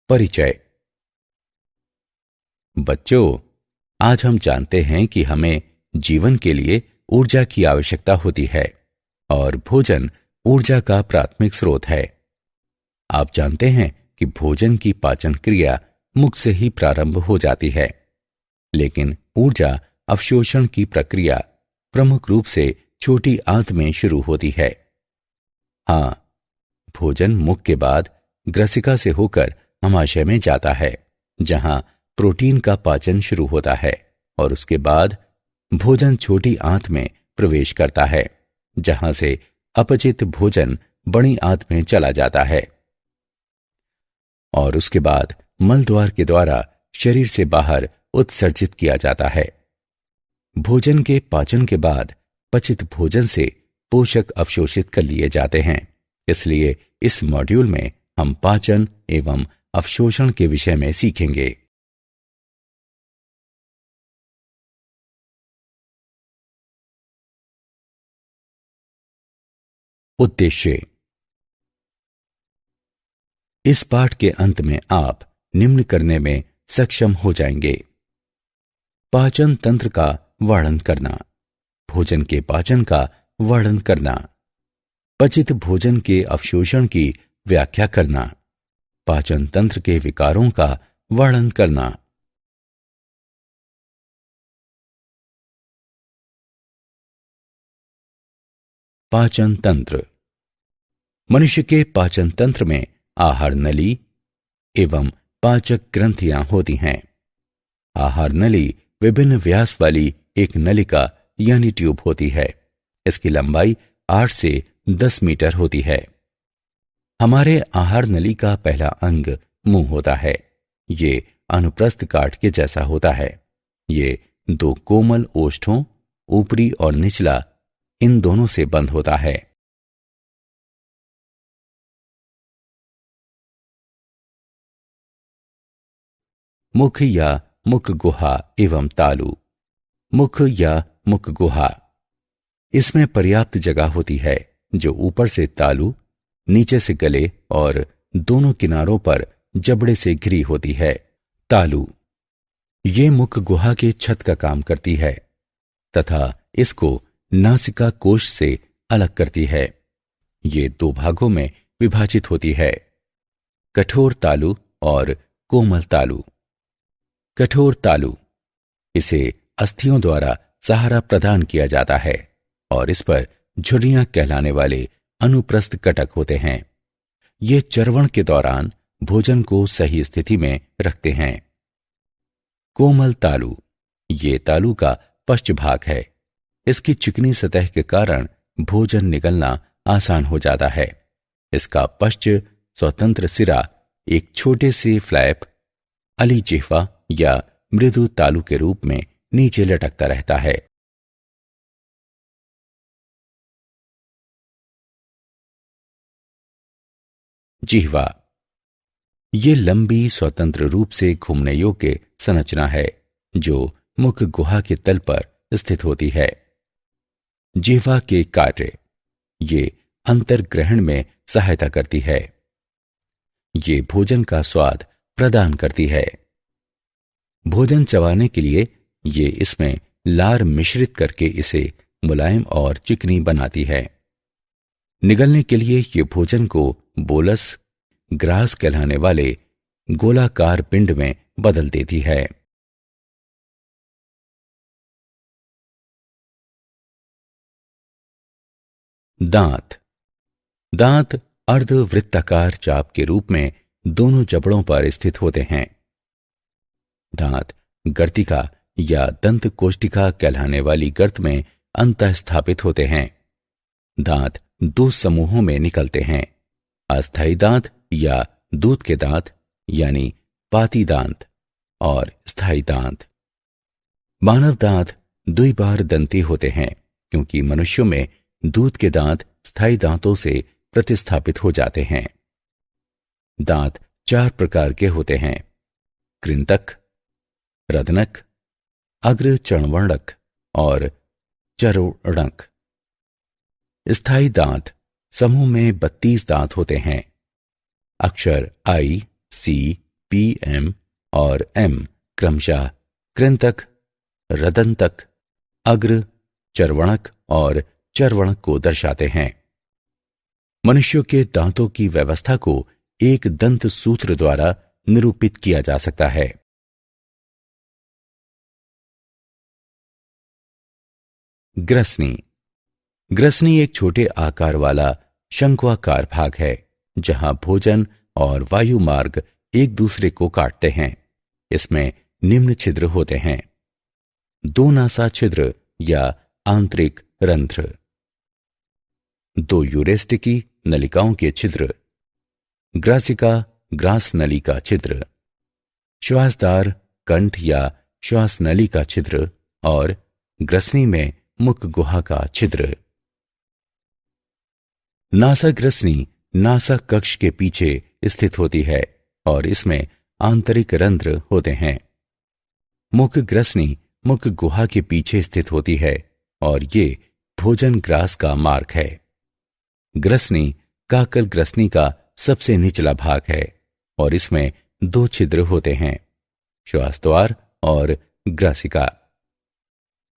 परिचय। बच्चों, आज हम जानते हैं कि हमें जीवन के लिए ऊर्जा की आवश्यकता होती है और भोजन ऊर्जा का प्राथमिक स्रोत है। आप जानते हैं कि भोजन की पाचन क्रिया मुख से ही प्रारंभ हो जाती है, लेकिन ऊर्जा अवशोषण की प्रक्रिया प्रमुख रूप से छोटी आंत में शुरू होती है। हाँ, भोजन मुख के बाद ग्रसिका से होकर अमाशय में जाता है, जहां प्रोटीन का पाचन शुरू होता है और उसके बाद भोजन छोटी आंत में प्रवेश करता है, जहां से अपचित भोजन बड़ी आंत में चला जाता है और उसके बाद मल द्वार के द्वारा शरीर से बाहर उत्सर्जित किया जाता है। भोजन के पाचन के बाद पचित भोजन से पोषक अवशोषित कर लिए जाते हैं। इसलिए इस मॉड्यूल में हम पाचन एवं अवशोषण के विषय में सीखेंगे। उद्देश्य। इस पाठ के अंत में आप निम्न करने में सक्षम हो जाएंगे: पाचन तंत्र का वर्णन करना, भोजन के पाचन का वर्णन करना, पचित भोजन के अवशोषण की व्याख्या करना, पाचन तंत्र के विकारों का वर्णन करना। पाचन तंत्र। मनुष्य के पाचन तंत्र में आहार नली एवं पाचक ग्रंथियां होती हैं। आहार नली विभिन्न व्यास वाली एक नलिका यानी ट्यूब होती है। इसकी लंबाई 8 से 10 मीटर होती है। हमारे आहार नली का पहला अंग मुंह होता है। ये अनुप्रस्थ काट के जैसा होता है। ये 2 कोमल ओष्ठों, ऊपरी और निचला, इन दोनों से बंद होता है। मुख या मुख गुहा एवं तालु। मुख या मुख गुहा, इसमें पर्याप्त जगह होती है, जो ऊपर से तालु, नीचे से गले और दोनों किनारों पर जबड़े से घिरी होती है। तालु ये मुख गुहा के छत का काम करती है तथा इसको नासिका कोश से अलग करती है। ये 2 भागों में विभाजित होती है: कठोर तालु और कोमल तालु। कठोर तालु, इसे अस्थियों द्वारा सहारा प्रदान किया जाता है और इस पर झुर्रियां कहलाने वाले अनुप्रस्थ कटक होते हैं। ये चर्वण के दौरान भोजन को सही स्थिति में रखते हैं। कोमल तालु, ये तालु का पश्च भाग है। इसकी चिकनी सतह के कारण भोजन निगलना आसान हो जाता है। इसका पश्च स्वतंत्र सिरा एक छोटे से फ्लैप, अली जिह्वा या मृदु तालु के रूप में नीचे लटकता रहता है। जिह्वा, ये लंबी स्वतंत्र रूप से घूमने योग्य संरचना है जो मुख गुहा के तल पर स्थित होती है। जिह्वा के कार्य, ये अंतर्ग्रहण में सहायता करती है। ये भोजन का स्वाद प्रदान करती है। भोजन चबाने के लिए ये इसमें लार मिश्रित करके इसे मुलायम और चिकनी बनाती है। निगलने के लिए ये भोजन को बोलस, ग्रास कहलाने वाले गोलाकार पिंड में बदल देती है। दांत। दांत अर्धवृत्ताकार चाप के रूप में दोनों जबड़ों पर स्थित होते हैं। दांत गर्तिका या दंत कोष्टिका कहलाने वाली गर्त में अंतः स्थापित होते हैं। दांत 2 समूहों में निकलते हैं: अस्थायी दांत या दूध के दांत यानी पाती दांत और स्थायी दांत। मानव दांत द्विबार दंती होते हैं क्योंकि मनुष्यों में दूध के दांत स्थायी दांतों से प्रतिस्थापित हो जाते हैं। दांत 4 प्रकार के होते हैं: कृंतक, रदनक, अग्र चणवर्णक और चरोणक। स्थायी दांत समूह में 32 दांत होते हैं। अक्षर I, C, पी, एम और एम क्रमशः कृंतक, रदंतक, अग्र, चर्वणक और चर्वणक को दर्शाते हैं। मनुष्यों के दांतों की व्यवस्था को एक दंत सूत्र द्वारा निरूपित किया जा सकता है। ग्रसनी। ग्रसनी एक छोटे आकार वाला शंक्वाकार भाग है जहां भोजन और वायु मार्ग एक दूसरे को काटते हैं। इसमें निम्न छिद्र होते हैं: दो नासा छिद्र या आंतरिक रंध्र, दो यूरेस्टिकी नलिकाओं के छिद्र, ग्रासिका ग्रास नली का छिद्र, श्वासदार कंठ या श्वास नली का छिद्र और ग्रसनी में मुख गुहा का छिद्र। नासा ग्रसनी नासा कक्ष के पीछे स्थित होती है और इसमें आंतरिक रंध्र होते हैं। मुख ग्रसनी मुख गुहा के पीछे स्थित होती है और ये भोजन ग्रास का मार्ग है। ग्रसनी काकल ग्रसनी का सबसे निचला भाग है और इसमें दो छिद्र होते हैं: श्वासद्वार और ग्रासिका।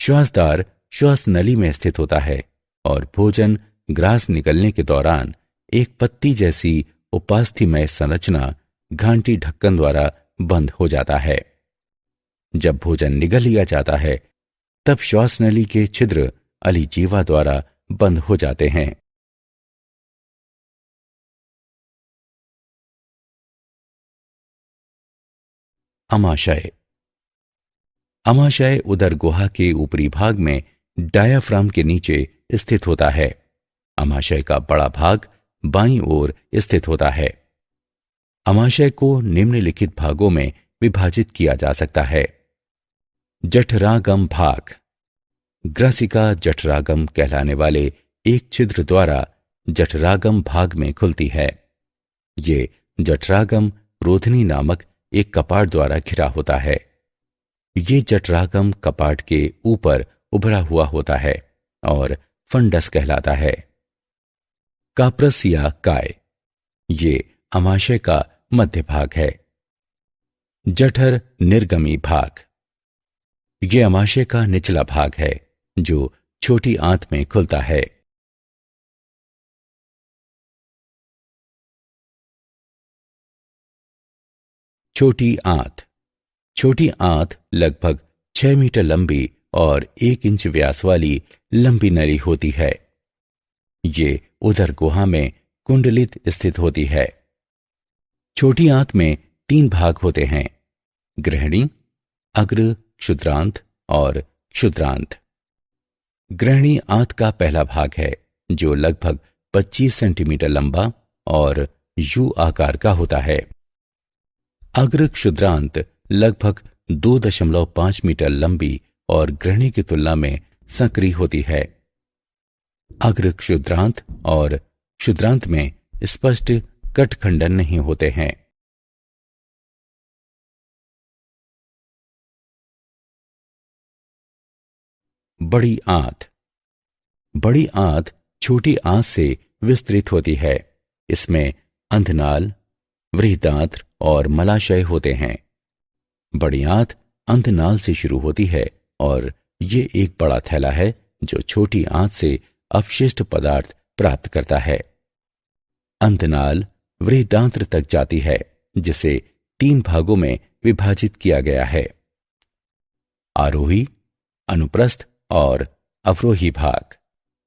श्वासद्वार श्वास नली में स्थित होता है और भोजन ग्रास निकलने के दौरान एक पत्ती जैसी उपास्थीमय संरचना घांटी ढक्कन द्वारा बंद हो जाता है। जब भोजन निगल लिया जाता है तब श्वास नली के छिद्र अलिजीवा द्वारा बंद हो जाते हैं। अमाशय। अमाशय उदर गुहा के ऊपरी भाग में डायाफ्राम के नीचे स्थित होता है। अमाशय का बड़ा भाग बाईं ओर स्थित होता है। अमाशय को निम्नलिखित भागों में विभाजित किया जा सकता है: जठरागम भाग। ग्रासिका जठरागम कहलाने वाले एक छिद्र द्वारा जठरागम भाग में खुलती है। ये जठरागम रोधनी नामक एक कपाट द्वारा घिरा होता है। ये जठरागम कपाट के ऊपर उभरा हुआ होता है और फंडस कहलाता है। काप्रस या काय, ये अमाशय का मध्य भाग है। जठर निर्गमी भाग, ये अमाशय का निचला भाग है जो छोटी आंत में खुलता है। छोटी आंत। छोटी आंत लगभग 6 मीटर लंबी और 1 इंच व्यास वाली लंबी नली होती है। ये उदर गुहा में कुंडलित स्थित होती है। छोटी आंत में 3 भाग होते हैं: ग्रहणी, अग्र क्षुद्रांत और क्षुद्रांत। ग्रहणी आंत का पहला भाग है जो लगभग 25 सेंटीमीटर लंबा और यू आकार का होता है। अग्र क्षुद्रांत लगभग 2.5 मीटर लंबी और ग्रहणी की तुलना में संकरी होती है। अग्र क्षुद्रांत और क्षुद्रांत में स्पष्ट कटखंडन नहीं होते हैं। बड़ी आंत। बड़ी आंत छोटी आंत से विस्तृत होती है। इसमें अंधनाल, वृहदांत्र और मलाशय होते हैं। बड़ी आंत अंधनाल से शुरू होती है और ये एक बड़ा थैला है जो छोटी आंत से अपशिष्ट पदार्थ प्राप्त करता है। अंधनाल वृहदांत्र तक जाती है जिसे 3 भागों में विभाजित किया गया है: आरोही, अनुप्रस्थ और अवरोही भाग।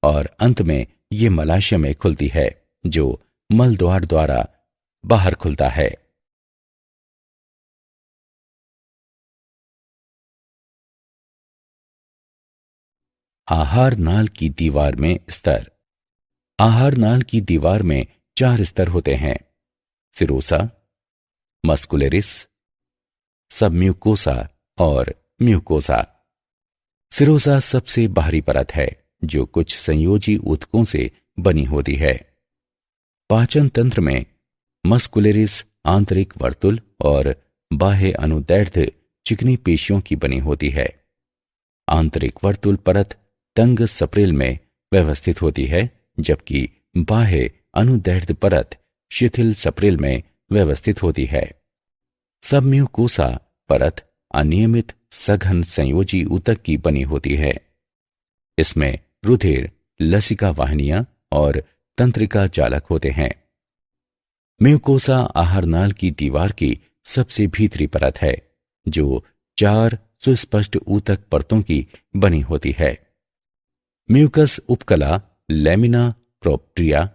और अंत में ये मलाशय में खुलती है जो मलद्वार द्वारा बाहर खुलता है। आहार नाल की दीवार में स्तर। आहार नाल की दीवार में 4 स्तर होते हैं: सिरोसा, मस्कुलरिस, सबम्यूकोसा और म्यूकोसा। सिरोसा सबसे बाहरी परत है जो कुछ संयोजी ऊतकों से बनी होती है। पाचन तंत्र में मस्कुलरिस आंतरिक वर्तुल और बाह्य अनुदैर्ध्य चिकनी पेशियों की बनी होती है। आंतरिक वर्तुल परत तंग सप्रेल में व्यवस्थित होती है जबकि बाह्य अनुदैर्ध्य परत शिथिल सप्रेल में व्यवस्थित होती है। सब म्यूकोसा परत अनियमित सघन संयोजी ऊतक की बनी होती है। इसमें रुधिर, लसिका वाहिनियां और तंत्रिका जालक होते हैं। म्यूकोसा आहारनाल की दीवार की सबसे भीतरी परत है, जो 4 सुस्पष्ट ऊतक परतों की बनी होती है। म्यूकस उपकला लेमिना प्रोप्रिया,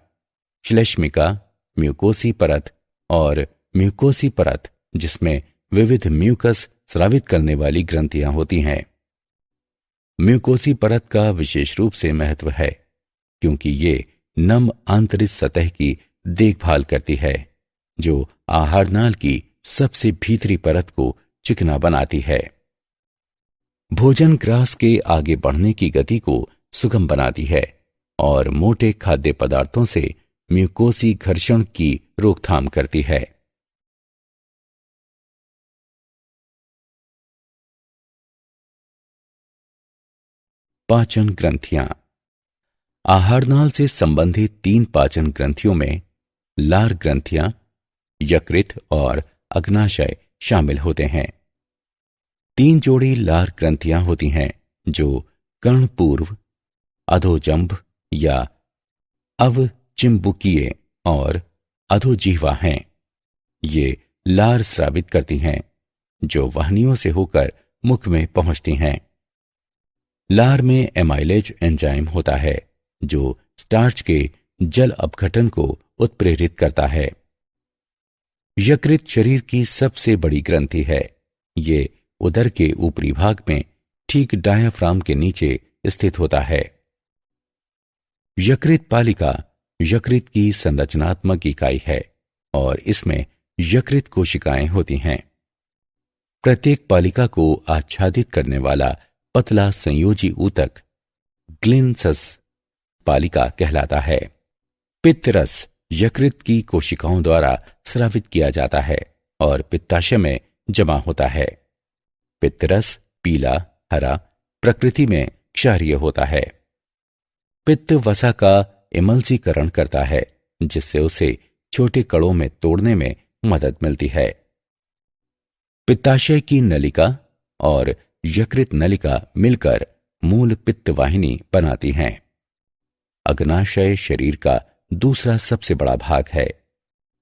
श्लेष्मिका, म्यूकोसी परत और म्यूकोसी परत जिसमें विविध म्यूकस स्रावित करने वाली ग्रंथियां होती हैं। म्यूकोसी परत का विशेष रूप से महत्व है क्योंकि ये नम आंतरिक सतह की देखभाल करती है, जो आहारनाल की सबसे भीतरी परत को चिकना बनाती है। भोजन ग्रास के आगे बढ़ने की गति को सुगम बनाती है और मोटे खाद्य पदार्थों से म्यूकोसी घर्षण की रोकथाम करती है। पाचन ग्रंथियां। आहारनाल से संबंधित 3 पाचन ग्रंथियों में लार ग्रंथियां, यकृत और अग्नाशय शामिल होते हैं। 3 जोड़ी लार ग्रंथियां होती हैं जो कर्णपूर्व, अधोजंभ या अवचिंबुकीय और अधोजिह्वा हैं। ये लार स्रावित करती हैं जो वाहिनियों से होकर मुख में पहुंचती हैं। लार में एमाइलेज एंजाइम होता है जो स्टार्च के जल अपघटन को उत्प्रेरित करता है। यकृत शरीर की सबसे बड़ी ग्रंथि है। ये उदर के ऊपरी भाग में ठीक डायाफ्राम के नीचे स्थित होता है। यकृत पालिका यकृत की संरचनात्मक इकाई है और इसमें यकृत कोशिकाएं होती हैं। प्रत्येक पालिका को आच्छादित करने वाला पतला संयोजी ऊतक ग्लिनसस पालिका कहलाता है। पित्तरस यकृत की कोशिकाओं द्वारा स्रावित किया जाता है और पित्ताशय में जमा होता है। पित्तरस पीला, हरा, प्रकृति में क्षारीय होता है। पित्त वसा का इमल्सीकरण करता है जिससे उसे छोटे कणों में तोड़ने में मदद मिलती है। पित्ताशय की नलिका और यकृत नलिका मिलकर मूल पित्त वाहिनी बनाती हैं। अग्नाशय शरीर का दूसरा सबसे बड़ा भाग है।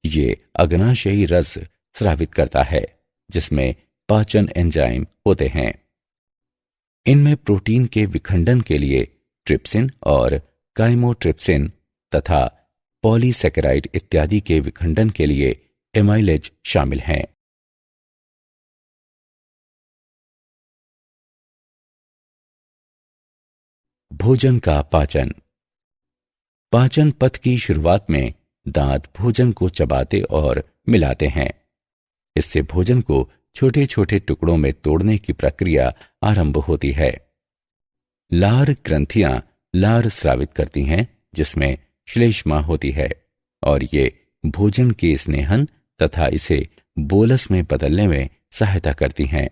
ये अग्नाशयी रस स्रावित करता है जिसमें पाचन एंजाइम होते हैं। इनमें प्रोटीन के विखंडन के लिए ट्रिप्सिन और काइमोट्रिप्सिन तथा पॉलीसैकेराइड इत्यादि के विखंडन के लिए एमाइलेज शामिल हैं। भोजन का पाचन। पाचन पथ की शुरुआत में दांत भोजन को चबाते और मिलाते हैं। इससे भोजन को छोटे छोटे टुकड़ों में तोड़ने की प्रक्रिया आरंभ होती है। लार ग्रंथियां लार स्रावित करती हैं जिसमें श्लेष्मा होती है और ये भोजन के स्नेहन तथा इसे बोलस में बदलने में सहायता करती हैं।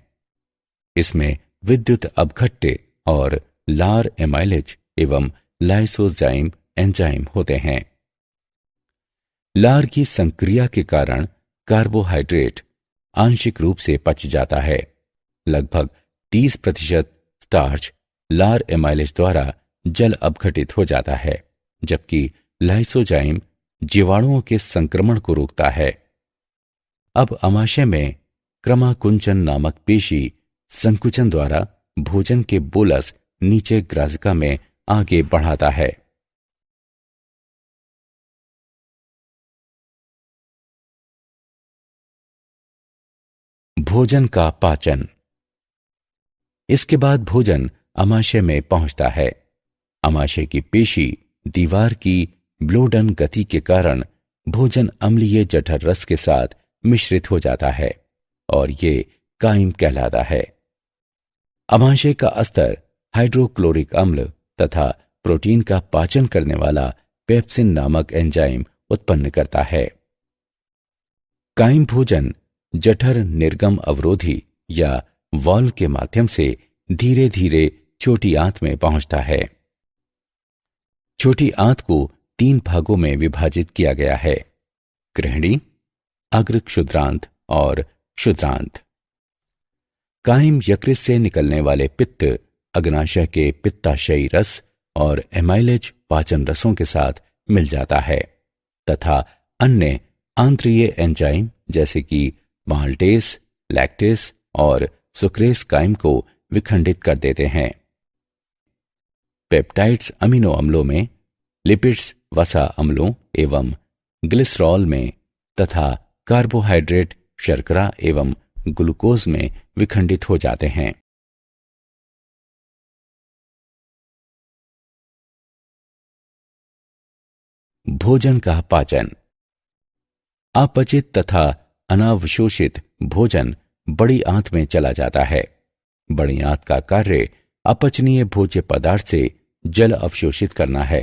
इसमें विद्युत अपघट्य और लार एमाइलेज एवं लाइसोजाइम एंजाइम होते हैं। लार की संक्रिया के कारण कार्बोहाइड्रेट आंशिक रूप से पच जाता है। लगभग 30% स्टार्च लार एमाइलेज द्वारा जल अपघटित हो जाता है, जबकि लाइसोजाइम जीवाणुओं के संक्रमण को रोकता है। अब आमाशय में क्रमाकुंचन नामक पेशी संकुचन द्वारा भोजन के बोलस नीचे ग्राजिका में आगे बढ़ाता है। भोजन का पाचन। इसके बाद भोजन आमाशय में पहुंचता है। आमाशय की पेशी दीवार की ब्लोडन गति के कारण भोजन अम्लीय जठर रस के साथ मिश्रित हो जाता है और ये काइम कहलाता है। आमाशय का अस्तर हाइड्रोक्लोरिक अम्ल तथा प्रोटीन का पाचन करने वाला पेप्सिन नामक एंजाइम उत्पन्न करता है। काइम भोजन जठर निर्गम अवरोधी या वाल्व के माध्यम से धीरे धीरे छोटी आंत में पहुंचता है। छोटी आंत को 3 भागों में विभाजित किया गया है: गृहिणी, अग्र क्षुद्रांत और क्षुद्रांत। कायम यकृत से निकलने वाले पित्त अग्नाशय के पित्ताशयी रस और एमाइलेज पाचन रसों के साथ मिल जाता है तथा अन्य आंत्रीय एंजाइम जैसे कि माल्टेस, लैक्टेस और सुक्रेस कायम को विखंडित कर देते हैं। पेप्टाइड्स अमीनो अम्लों में, लिपिड्स वसा अम्लों एवं ग्लिसरॉल में तथा कार्बोहाइड्रेट शर्करा एवं ग्लूकोज में विखंडित हो जाते हैं। भोजन का पाचन। अपचित तथा अनावशोषित भोजन बड़ी आंत में चला जाता है। बड़ी आंत का कार्य अपचनीय भोज्य पदार्थ से जल अवशोषित करना है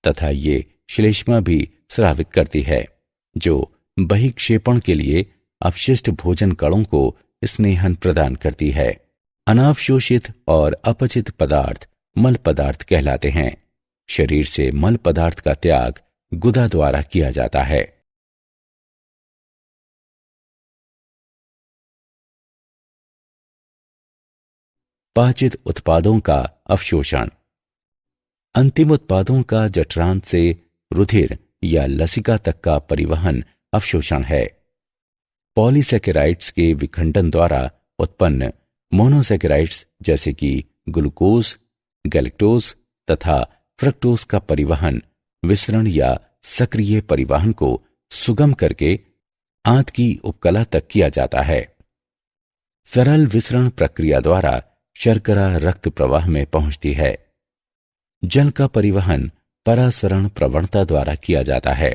तथा ये श्लेष्मा भी स्रावित करती है, जो बहिक्षेपण के लिए अपशिष्ट भोजन कणों को स्नेहन प्रदान करती है। अनावशोषित और अपचित पदार्थ मल पदार्थ कहलाते हैं। शरीर से मल पदार्थ का त्याग गुदा द्वारा किया जाता है। पाचित उत्पादों का अवशोषण। अंतिम उत्पादों का जठरांत से रुधिर या लसिका तक का परिवहन अवशोषण है। पॉलीसेकेराइड्स के विखंडन द्वारा उत्पन्न मोनोसेकेराइड्स जैसे कि ग्लूकोज, गैलेक्टोज तथा फ्रक्टोज का परिवहन विसरण या सक्रिय परिवहन को सुगम करके आंत की उपकला तक किया जाता है। सरल विसरण प्रक्रिया द्वारा शर्करा रक्त प्रवाह में पहुंचती है। जल का परिवहन परासरण प्रवणता द्वारा किया जाता है।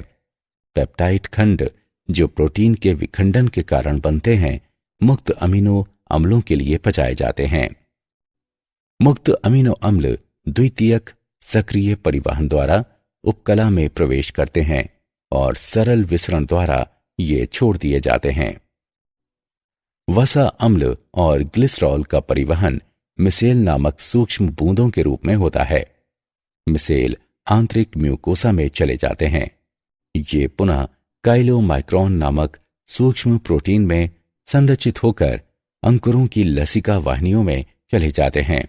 पेप्टाइड खंड जो प्रोटीन के विखंडन के कारण बनते हैं, मुक्त अमीनो अम्लों के लिए पचाए जाते हैं। मुक्त अमीनो अम्ल द्वितीयक सक्रिय परिवहन द्वारा उपकला में प्रवेश करते हैं और सरल विसरण द्वारा ये छोड़ दिए जाते हैं। वसा अम्ल और ग्लिसरॉल का परिवहन मिसेल नामक सूक्ष्म बूंदों के रूप में होता है। मिसेल आंतरिक म्यूकोसा में चले जाते हैं। ये पुनः काइलोमाइक्रोन नामक सूक्ष्म प्रोटीन में संरचित होकर अंकुरों की लसिका वाहिनियों में चले जाते हैं।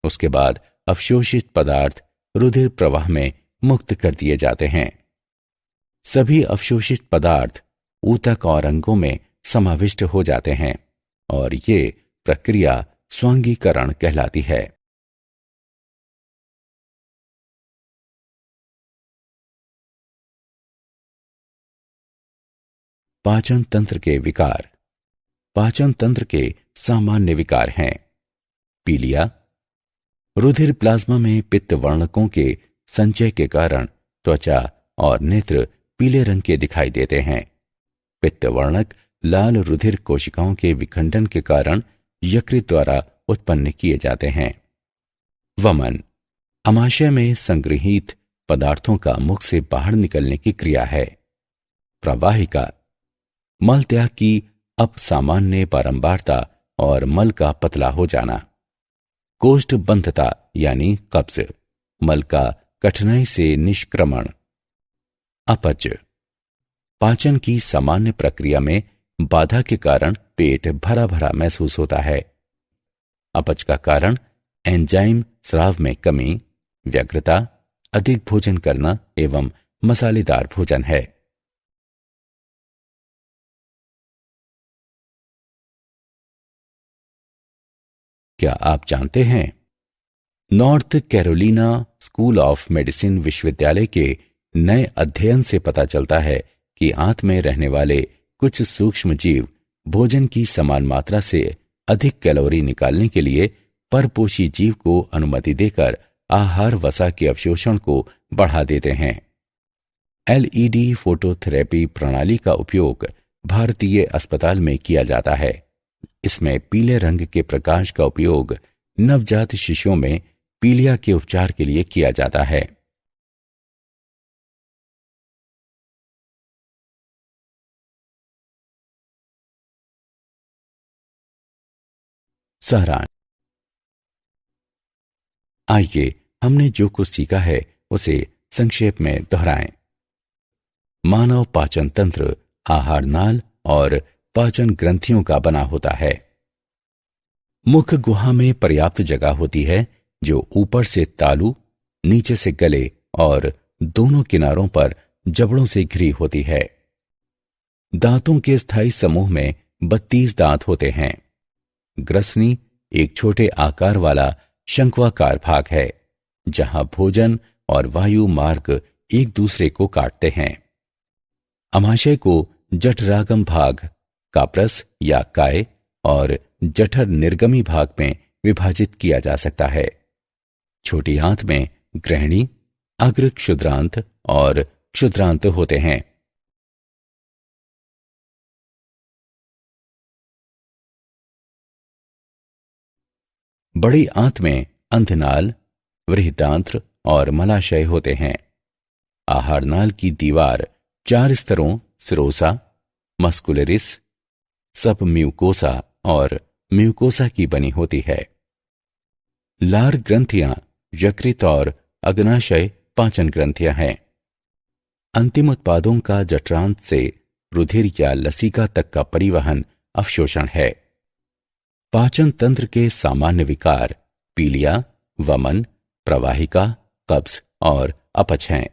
उसके बाद अवशोषित पदार्थ रुधिर प्रवाह में मुक्त कर दिए जाते हैं। सभी अवशोषित पदार्थ ऊतक और अंगों में समाविष्ट हो जाते हैं और ये प्रक्रिया स्वांगीकरण कहलाती है। पाचन तंत्र के विकार। पाचन तंत्र के सामान्य विकार हैं पीलिया। रुधिर प्लाज्मा में पित्त वर्णकों के संचय के कारण त्वचा और नेत्र पीले रंग के दिखाई देते हैं। पित्त वर्णक लाल रुधिर कोशिकाओं के विखंडन के कारण यकृत द्वारा उत्पन्न किए जाते हैं। वमन आमाशय में संग्रहित पदार्थों का मुख से बाहर निकलने की क्रिया है। प्रवाहिका मल त्याग की अपसामान्य बारंबारता और मल का पतला हो जाना। कोष्ठबंधता यानी कब्ज, मल का कठिनाई से निष्क्रमण। अपच पाचन की सामान्य प्रक्रिया में बाधा के कारण पेट भरा भरा महसूस होता है। अपच का कारण एंजाइम स्राव में कमी, व्यग्रता, अधिक भोजन करना एवं मसालेदार भोजन है। क्या आप जानते हैं north Carolina school of medicine विश्वविद्यालय के नए अध्ययन से पता चलता है कि आंत में रहने वाले कुछ सूक्ष्म जीव भोजन की समान मात्रा से अधिक कैलोरी निकालने के लिए परपोषी जीव को अनुमति देकर आहार वसा के अवशोषण को बढ़ा देते हैं। एलईडी फोटोथेरेपी प्रणाली का उपयोग भारतीय अस्पताल में किया जाता है। इसमें पीले रंग के प्रकाश का उपयोग नवजात शिशुओं में पीलिया के उपचार के लिए किया जाता है। सारांश। आइए हमने जो कुछ सीखा है उसे संक्षेप में दोहराएं। मानव पाचन तंत्र आहार नाल और पाचन ग्रंथियों का बना होता है। मुख गुहा में पर्याप्त जगह होती है जो ऊपर से तालू, नीचे से गले और दोनों किनारों पर जबड़ों से घिरी होती है। दांतों के स्थायी समूह में 32 दांत होते हैं। ग्रसनी एक छोटे आकार वाला शंक्वाकार भाग है जहां भोजन और वायु मार्ग एक दूसरे को काटते हैं। अमाशय को जठरागम भाग, काप्रस या काय और जठर निर्गमी भाग में विभाजित किया जा सकता है। छोटी आंत में ग्रहणी, अग्र क्षुद्रांत और क्षुद्रांत होते हैं। बड़ी आंत में अंधनाल, वृहदांत्र और मलाशय होते हैं। आहार नाल की दीवार 4 स्तरों सिरोसा, मस्कुलरिस, सबम्यूकोसा और म्यूकोसा की बनी होती है। लार ग्रंथियां यकृत और अग्नाशय पाचन ग्रंथियां हैं। अंतिम उत्पादों का जठरांत से रुधिर या लसिका तक का परिवहन अवशोषण है। पाचन तंत्र के सामान्य विकार पीलिया, वमन, प्रवाहिका, कब्ज और अपच हैं।